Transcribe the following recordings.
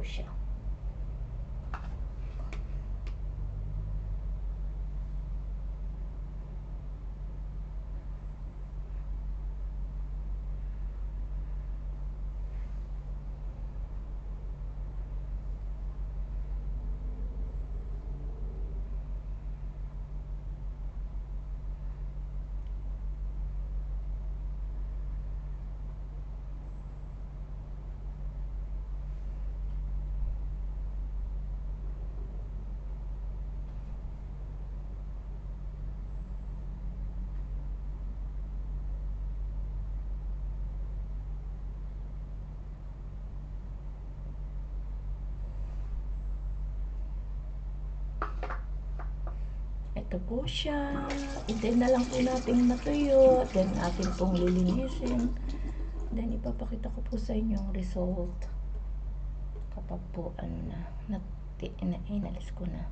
siya. Ito po siya. Hintayin na lang po natin matuyo. Then, atin pong lilinisin. Then, ipapakita ko po sa inyo yung result. Kapag po, inalis ko na.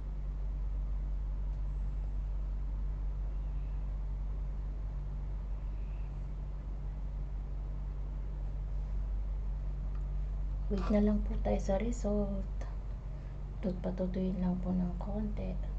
Wait na lang po tayo sa result. Patutuyin lang po ng konti.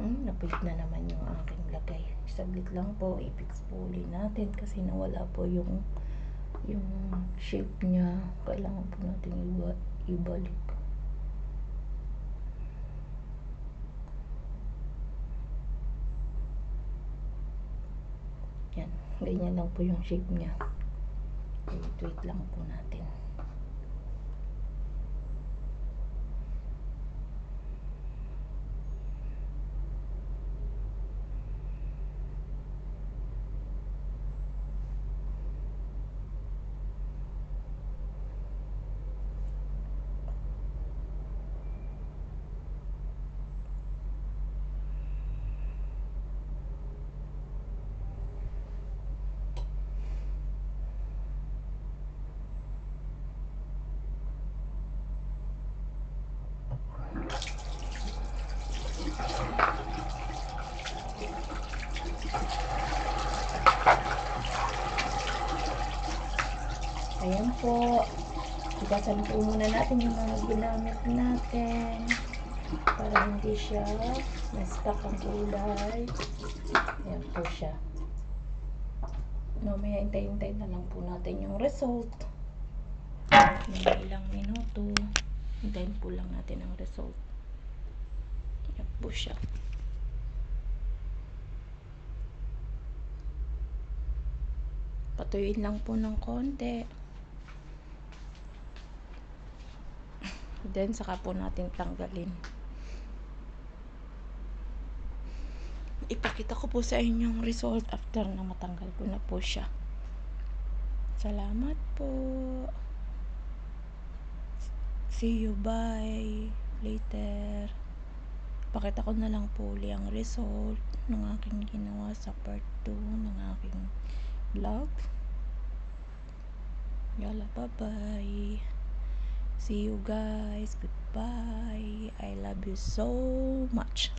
Napilit na naman yung aking lagay. Saglit lang po, i-fix po ulit natin kasi nawala po yung shape niya. Kailangan po natin ibalik. Yan, ganyan lang po yung shape niya. Wait lang po natin. Ayan po. Ikasan po muna natin yung mga ginamit natin para hindi siya na-stuck ang kulay. Ayan po siya. Mamaya hintay-hintay na lang po natin yung result. Mga ilang minuto. Hintayin po lang natin ang result. Ayan po siya. Patuyuin lang po ng konti. Then, saka po natin tanggalin. Ipakita ko po sa inyo yung result after na matanggal ko na po siya. Salamat po. See you, bye. Later. Pakita ko na lang po ulit ang result ng aking ginawa sa part 2 ng aking vlog. Yala, bye-bye. See you guys. Goodbye. I love you so much.